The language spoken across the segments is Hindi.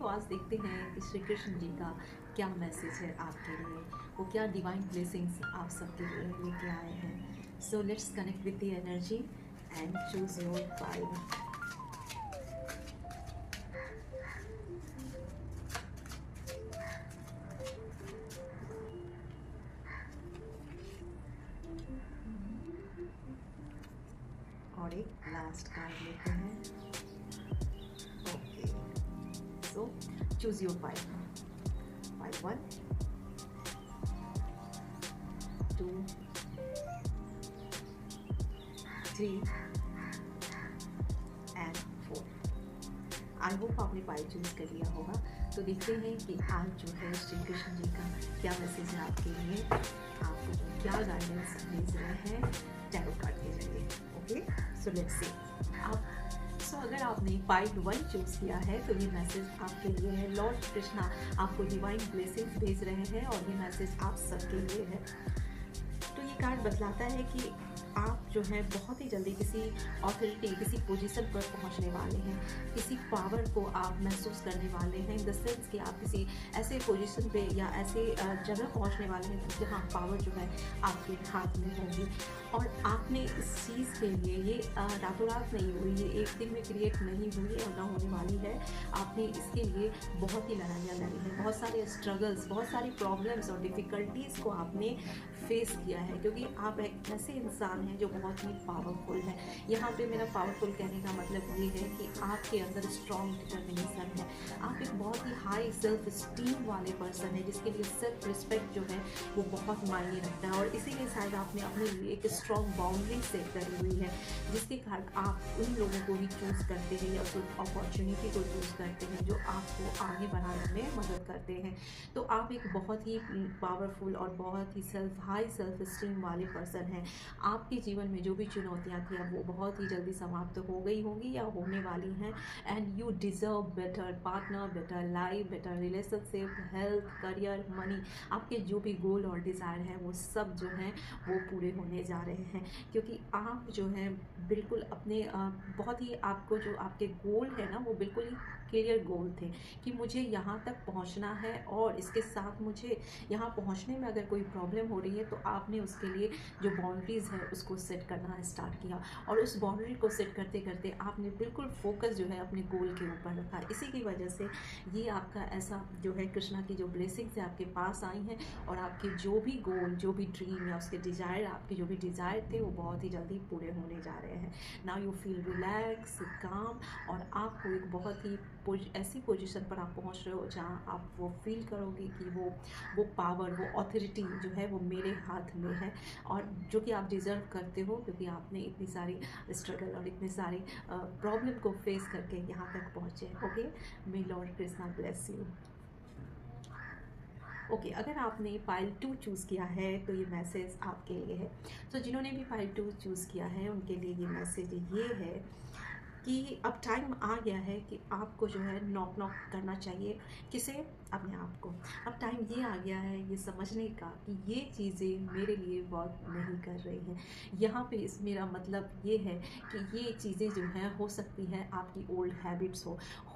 तो आज देखते हैं कि श्री कृष्ण जी का क्या मैसेज है आपके लिए, वो क्या डिवाइन ब्लेसिंग्स आप सबके लिए लेके आए हैं। So let's connect with the energy and choose your vibe. और एक लास्ट कार्ड लेते हैं। Okay, so choose your vibe. Vibe 1, 2, 3 and 4। I hope आपने पाई चूज कर लिया होगा। तो देखते हैं कि आज जो है श्री कृष्ण जी का क्या मैसेज है आपके लिए, आपको क्या गाइडेंस भेज रहे हैं टैरो कार्ड के जरिए। Okay, so let's see. अगर आपने पाइड 1 चूज किया है तो ये मैसेज आपके लिए है। लॉर्ड कृष्णा आपको डिवाइन ब्लेसिंग्स भेज रहे हैं और ये मैसेज आप सबके लिए है। तो ये कार्ड बतलाता है कि आप जो है बहुत ही जल्दी किसी ऑथोरिटी, किसी पोजीशन पर पहुंचने वाले हैं, किसी पावर को आप महसूस करने वाले हैं। इन द सेंस कि आप किसी ऐसे पोजीशन पे या ऐसे जगह पहुंचने वाले हैं जहां पावर जो है आपके हाथ में होगी। और आपने इस चीज़ के लिए, ये रातों रात नहीं हुई, ये एक दिन में क्रिएट नहीं हुई और ना होने वाली है। आपने इसके लिए बहुत ही लड़ाइयाँ लड़ी हैं, बहुत सारे स्ट्रगल्स, बहुत सारी प्रॉब्लम्स और डिफ़िकल्टीज़ को आपने फेस किया है, क्योंकि आप एक ऐसे इंसान हैं जो बहुत ही पावरफुल है। यहाँ पे मेरा पावरफुल कहने का मतलब ये है कि आपके अंदर स्ट्रॉन्ग डिटर्मिनेशन है। आप एक बहुत ही हाई सेल्फ स्टीम वाले पर्सन है, जिसके लिए सेल्फ रिस्पेक्ट जो है वो बहुत मायने रखता है। और इसीलिए शायद आपने अपने लिए एक स्ट्रॉन्ग बाउंड्री सेट करी हुई है, जिसके कारण आप उन लोगों को ही चूज़ करते हैं या उस अपॉर्चुनिटी को चूज़ करते हैं जो आपको आगे बढ़ाने में मदद करते हैं। तो आप एक बहुत ही पावरफुल और बहुत ही हाई सेल्फ स्टीम वाले पर्सन हैं। आपके जीवन में जो भी चुनौतियाँ थी अब वो बहुत ही जल्दी समाप्त हो गई होंगी या होने वाली हैं। And you deserve better partner, better life, better relationship, health, career, money. आपके जो भी गोल और डिज़ायर हैं वो सब जो हैं वो पूरे होने जा रहे हैं, क्योंकि आप जो है बिल्कुल अपने बहुत ही, आपको जो आपके गोल है ना वो बिल्कुल ही क्लियर गोल थे कि मुझे यहाँ तक पहुँचना है। और इसके साथ मुझे यहाँ पहुँचने में अगर कोई प्रॉब्लम हो रही है तो आपने उसके लिए जो बाउंड्रीज़ है उसको सेट करना स्टार्ट किया। और उस बाउंड्री को सेट करते करते आपने बिल्कुल फोकस जो है अपने गोल के ऊपर रखा। इसी की वजह से ये आपका ऐसा जो है कृष्णा की जो ब्लेसिंग्स है आपके पास आई हैं, और आपके जो भी गोल, जो भी ड्रीम या उसके डिज़ायर, आपके जो भी डिज़ायर थे वो बहुत ही जल्दी पूरे होने जा रहे हैं। नाउ यू फील रिलैक्स, काम, और आपको एक बहुत ही ऐसी पोजीशन पर आप पहुंच रहे हो जहां आप वो फील करोगे कि वो पावर, वो ऑथोरिटी जो है वो मेरे हाथ में है, और जो कि आप डिज़र्व करते हो, क्योंकि आपने इतनी सारी स्ट्रगल और इतने सारे प्रॉब्लम को फेस करके यहाँ तक पहुँचे। Okay, may Lord Krishna bless you. Okay, अगर आपने पाइल 2 चूज़ किया है तो ये मैसेज आपके लिए है। तो जिन्होंने भी पाइल 2 चूज़ किया है उनके लिए ये मैसेज ये है कि अब टाइम आ गया है कि आपको जो है नॉक नॉक करना चाहिए। किसे? अपने आप को। अब टाइम ये आ गया है ये समझने का कि ये चीज़ें मेरे लिए वर्क नहीं कर रही हैं। यहाँ पे इस मेरा मतलब ये है कि ये चीज़ें जो हैं हो सकती हैं आपकी ओल्ड हैबिट्स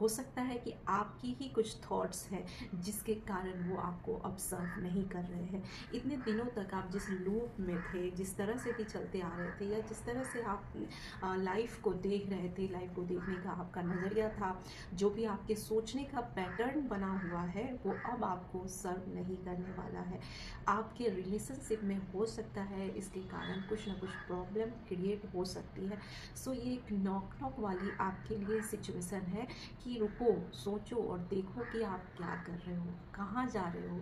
हो सकता है कि आपकी ही कुछ थॉट्स हैं जिसके कारण वो आपको अब सर्व नहीं कर रहे हैं। इतने दिनों तक आप जिस लूप में थे, जिस तरह से भी चलते आ रहे थे, या जिस तरह से आप लाइफ को देख रहे थे, लाइफ को देखने का आपका नज़रिया था, जो भी आपके सोचने का पैटर्न बना हुआ है वो अब आपको सर्व नहीं करने वाला है। आपके रिलेशनशिप में हो सकता है इसके कारण कुछ ना कुछ प्रॉब्लम क्रिएट हो सकती है। सो ये एक नॉक नॉक वाली आपके लिए सिचुएशन है कि रुको, सोचो और देखो कि आप क्या कर रहे हो, कहाँ जा रहे हो,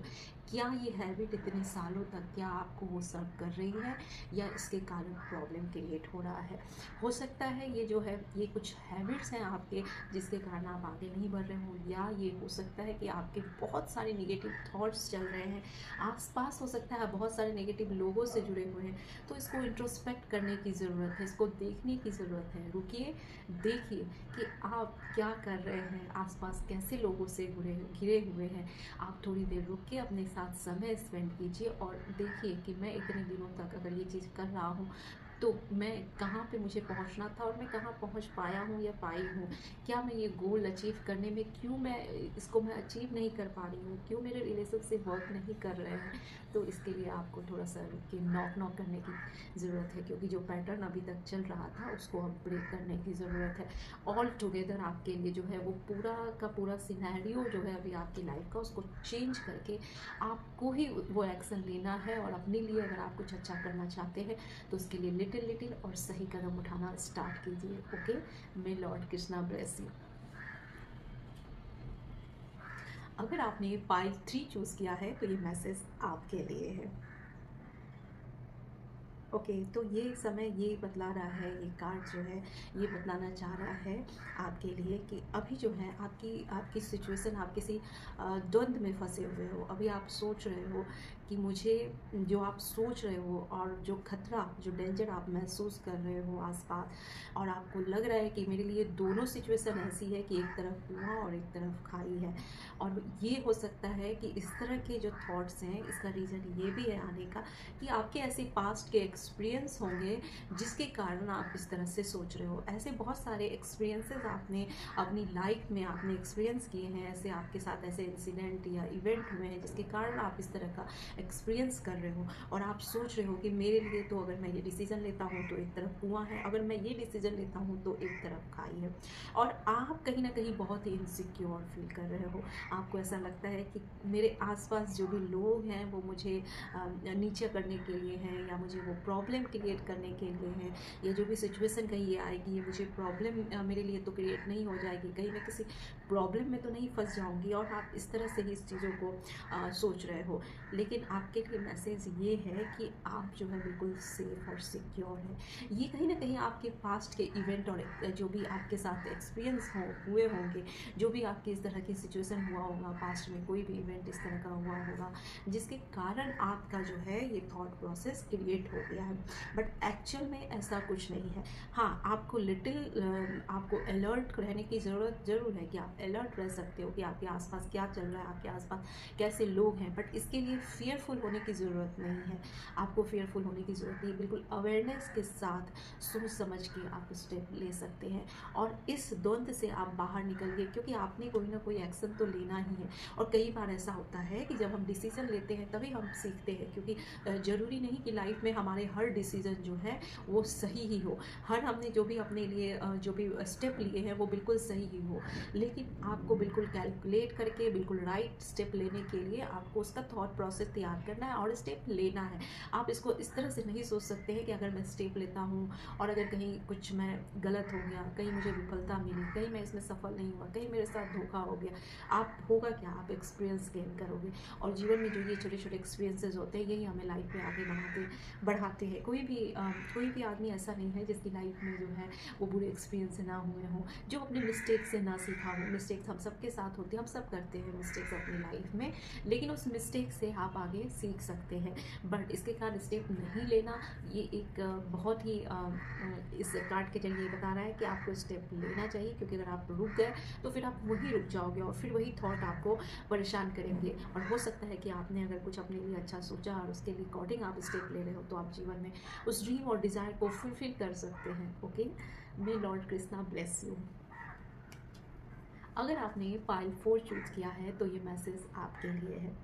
क्या ये हैबिट इतने सालों तक क्या आपको वो सर्व कर रही है, या इसके कारण प्रॉब्लम क्रिएट हो रहा है। हो सकता है ये जो है ये कुछ हैबिट्स हैं आपके जिसके कारण आप आगे नहीं बढ़ रहे हो, या ये हो सकता है कि आपके बहुत सारे नेगेटिव थॉट्स चल रहे हैं आसपास, हो सकता है बहुत सारे नेगेटिव लोगों से जुड़े हुए हैं। तो इसको इंट्रोस्पेक्ट करने की ज़रूरत है, इसको देखने की ज़रूरत है। रुकिए, देखिए कि आप क्या कर रहे हैं, आसपास कैसे लोगों से घिरे हुए हैं। आप थोड़ी देर रुक के अपने साथ समय स्पेंड कीजिए और देखिए कि मैं इतने दिनों तक अगर ये चीज़ कर रहा हूँ तो मैं कहाँ पे मुझे पहुँचना था और मैं कहाँ पहुँच पाया हूँ या पाई हूँ। क्या मैं ये गोल अचीव करने में, क्यों मैं इसको मैं अचीव नहीं कर पा रही हूँ, क्यों मेरे रिलेशनशिप वर्क नहीं कर रहे हैं। तो इसके लिए आपको थोड़ा सा रुक के नॉक करने की ज़रूरत है, क्योंकि जो पैटर्न अभी तक चल रहा था उसको अब ब्रेक करने की ज़रूरत है। ऑल टुगेदर आपके लिए जो है वो पूरा का पूरा सिनेरियो जो है अभी आपकी लाइफ का, उसको चेंज करके आपको ही वो एक्शन लेना है। और अपने लिए अगर आप कुछ अच्छा करना चाहते हैं तो उसके लिए लिटिल लिटिल और सही कदम उठाना स्टार्ट कीजिए। Okay, may Lord Krishna bless you. अगर आपने ये पाइल 3 चूज़ किया है तो ये मैसेज आपके लिए है। ओके, तो ये समय ये बतला रहा है, ये कार्ड जो है ये बतलाना चाह रहा है आपके लिए कि अभी जो है आपकी सिचुएशन, आप किसी द्वंद्व में फंसे हुए हो। अभी आप सोच रहे हो कि मुझे, जो आप सोच रहे हो और जो खतरा, जो डेंजर आप महसूस कर रहे हो आसपास, और आपको लग रहा है कि मेरे लिए दोनों सिचुएशन ऐसी है कि एक तरफ कुआं और एक तरफ खाई है। और ये हो सकता है कि इस तरह के जो थॉट्स हैं, इसका रीज़न ये भी है आने का कि आपके ऐसे पास्ट के एक्सपीरियंस होंगे जिसके कारण आप इस तरह से सोच रहे हो। ऐसे बहुत सारे एक्सपीरियंसेस आपने अपनी लाइफ में आपने एक्सपीरियंस किए हैं, ऐसे आपके साथ ऐसे इंसिडेंट या इवेंट हुए हैं जिसके कारण आप इस तरह का एक्सपीरियंस कर रहे हो। और आप सोच रहे हो कि मेरे लिए तो अगर मैं ये डिसीज़न लेता हूँ तो एक तरफ कुआं है, अगर मैं ये डिसीज़न लेता हूँ तो एक तरफ खाई है। और आप कहीं ना कहीं बहुत ही इनसिक्योर फील कर रहे हो। आपको ऐसा लगता है कि मेरे आसपास जो भी लोग हैं वो मुझे नीचे करने के लिए हैं, या मुझे वो प्रॉब्लम क्रिएट करने के लिए हैं, या जो भी सिचुएशन कहीं ये आएगी ये मुझे प्रॉब्लम मेरे लिए तो क्रिएट नहीं हो जाएगी, कहीं मैं किसी प्रॉब्लम में तो नहीं फंस जाऊंगी। और आप इस तरह से ही इस चीज़ों को सोच रहे हो। लेकिन आपके लिए मैसेज ये है कि आप जो है बिल्कुल सेफ और सिक्योर है। ये कहीं ना कहीं आपके पास्ट के इवेंट और जो भी आपके साथ एक्सपीरियंस हुए होंगे, जो भी आपके इस तरह की सिचुएशन हुआ होगा पास्ट में, कोई भी इवेंट इस तरह का हुआ होगा जिसके कारण आपका जो है ये थॉट प्रोसेस क्रिएट हो गया है। बट एक्चुअल में ऐसा कुछ नहीं है। हाँ, आपको आपको अलर्ट रहने की ज़रूरत ज़रूर है, कि आप अलर्ट रह सकते हो कि आपके आसपास क्या चल रहा है, आपके आसपास कैसे लोग हैं। बट इसके लिए फेयरफुल होने की ज़रूरत नहीं है। आपको फेयरफुल होने की ज़रूरत नहीं है। बिल्कुल अवेयरनेस के साथ सोच समझ के आप स्टेप ले सकते हैं और इस द्वंद्व से आप बाहर निकलिए, क्योंकि आपने कोई ना कोई एक्शन तो लेना ही है। और कई बार ऐसा होता है कि जब हम डिसीज़न लेते हैं तभी हम सीखते हैं, क्योंकि ज़रूरी नहीं कि लाइफ में हमारे हर डिसीज़न जो है वो सही ही हो, हर हमने जो भी अपने लिए जो भी स्टेप लिए हैं वो बिल्कुल सही ही हो। लेकिन आपको बिल्कुल कैलकुलेट करके बिल्कुल राइट स्टेप लेने के लिए आपको उसका थॉट प्रोसेस तैयार करना है और स्टेप लेना है। आप इसको इस तरह से नहीं सोच सकते हैं कि अगर मैं स्टेप लेता हूँ और अगर कहीं कुछ मैं गलत हो गया, कहीं मुझे विफलता मिली, कहीं मैं इसमें सफल नहीं हुआ, कहीं मेरे साथ धोखा हो गया, आप होगा क्या, आप एक्सपीरियंस गेन करोगे। और जीवन में जो ये छोटे छोटे एक्सपीरियंसेस होते हैं यही हमें लाइफ में आगे बढ़ाते हैं। कोई भी आदमी ऐसा नहीं है जिसकी लाइफ में जो है वो बुरे एक्सपीरियंस ना हुए हों, जो अपने मिस्टेक से ना सीखा हो। मिस्टेक्स हम सबके साथ होते हैं, हम सब करते हैं मिस्टेक्स अपनी लाइफ में, लेकिन उस मिस्टेक से आप आगे सीख सकते हैं। बट इसके कारण स्टेप नहीं लेना, ये एक बहुत ही इस कार्ड के जरिए बता रहा है कि आपको स्टेप लेना चाहिए, क्योंकि अगर आप रुक गए तो फिर आप वहीं रुक जाओगे और फिर वही थॉट आपको परेशान करेंगे। और हो सकता है कि आपने अगर कुछ अपने लिए अच्छा सोचा और उसके अकॉर्डिंग आप स्टेप ले रहे हो तो आप जीवन में उस ड्रीम और डिज़ायर को फुलफिल कर सकते हैं। Okay, may Lord Krishna bless you. अगर आपने पाइल 4 चूज किया है तो ये मैसेज आपके लिए है।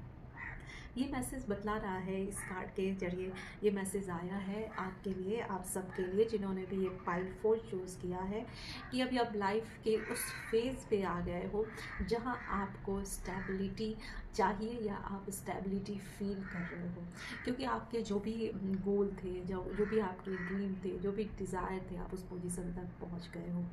ये मैसेज बतला रहा है, इस कार्ड के जरिए ये मैसेज आया है आपके लिए, आप सबके लिए जिन्होंने भी ये पाइल 4 चूज़ किया है, कि अभी आप लाइफ के उस फेज़ पे आ गए हो जहां आपको स्टेबिलिटी चाहिए या आप स्टेबिलिटी फील कर रहे हो। क्योंकि आपके जो भी गोल थे, जो भी आपके ड्रीम थे, जो भी डिज़ायर थे, आप उस पोजीशन तक पहुंच गए हो।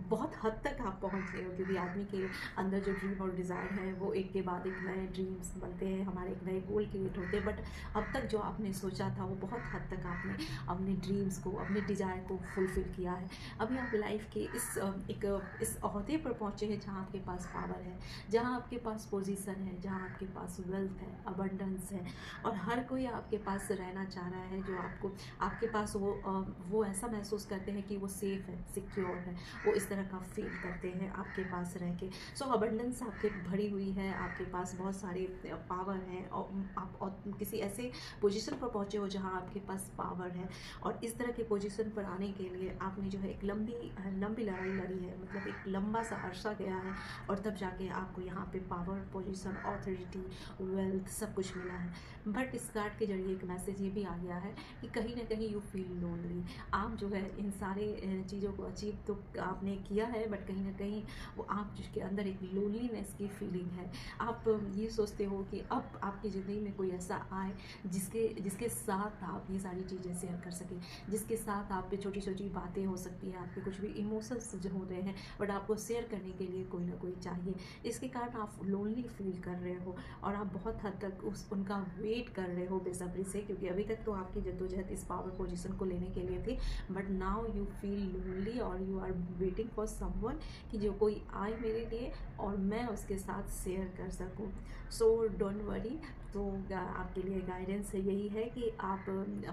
बहुत हद तक आप पहुंच गए हो, क्योंकि आदमी के अंदर जो ड्रीम और डिज़ायर है वो एक के बाद एक नए ड्रीम्स बनते हैं, हमारे एक नए गोल क्रिएट होते हैं। बट अब तक जो आपने सोचा था वो बहुत हद तक आपने अपने ड्रीम्स को, अपने डिज़ायर को फुलफ़िल किया है। अभी आप लाइफ के इस ओहदे पर पहुँचे हैं जहाँ आपके पास पावर है, जहाँ आपके पास पोजीशन है, जहाँ जहाँ आपके पास वेल्थ है, अबंडेंस है, और हर कोई आपके पास रहना चाह रहा है, जो आपको आपके पास वो ऐसा महसूस करते हैं कि वो सेफ है, सिक्योर है, वो इस तरह का फील करते हैं आपके पास रह के। सो अबंडेंस आपके भरी हुई है, आपके पास बहुत सारे पावर हैं, और आप और किसी ऐसे पोजीशन पर पहुँचे हो जहाँ आपके पास पावर है। और इस तरह के पोजीशन पर आने के लिए आपने जो है एक लंबी लड़ाई लड़ी है, मतलब एक लंबा सा अरसा गया है, और तब जाके आपको यहाँ पे पावर, पोजीशन, ऑथोरिटी, वेल्थ सब कुछ मिला है। बट इस कार्ड के जरिए एक मैसेज ये भी आ गया है कि कहीं ना कहीं यू फील लोनली। आप जो है इन सारे चीज़ों को अचीव तो आपने किया है, बट कहीं ना कहीं वो आप जिसके अंदर एक लोनलीनेस की फीलिंग है। आप ये सोचते हो कि अब आपकी ज़िंदगी में कोई ऐसा आए जिसके साथ आप ये सारी चीज़ें शेयर कर सकें, जिसके साथ आप पे छोटी छोटी बातें हो सकती हैं, आपके कुछ भी इमोशंस जो हो रहे हैं, बट आपको शेयर करने के लिए कोई ना कोई चाहिए। इसके कारण आप लोनली फील कर रहे हो, और आप बहुत हद तक उनका वेट कर रहे हो बेसब्री से, क्योंकि अभी तक तो आपकी जद्दोजहद इस पावर पोजीशन को लेने के लिए थी, but now you feel lonely और you are waiting for someone कि जो कोई आए मेरे लिए और मैं उसके साथ शेयर कर सकूं। So don't worry. तो आपके लिए गाइडेंस यही है कि आप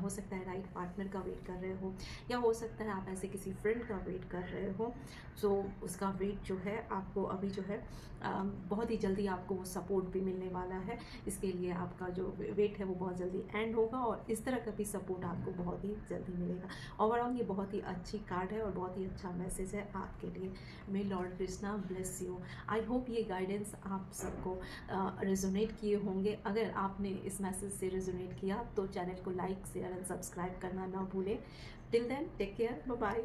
हो सकता है राइट पार्टनर का वेट कर रहे हो, या हो सकता है आप ऐसे किसी फ्रेंड का वेट कर रहे हो। सो उसका वेट जो है आपको अभी जो है बहुत ही जल्दी आपको वो सपोर्ट भी मिलने वाला है। इसके लिए आपका जो वेट है वो बहुत जल्दी एंड होगा, और इस तरह का भी सपोर्ट आपको बहुत ही जल्दी मिलेगा। ओवरऑल ये बहुत ही अच्छी कार्ड है और बहुत ही अच्छा मैसेज है आपके लिए। May Lord Krishna bless you. I hope ये गाइडेंस आप सबको रेजोनेट किए होंगे। अगर आपने इस मैसेज से रेजोनेट किया तो चैनल को लाइक, शेयर एंड सब्सक्राइब करना ना भूलें। Till then take care, bye bye.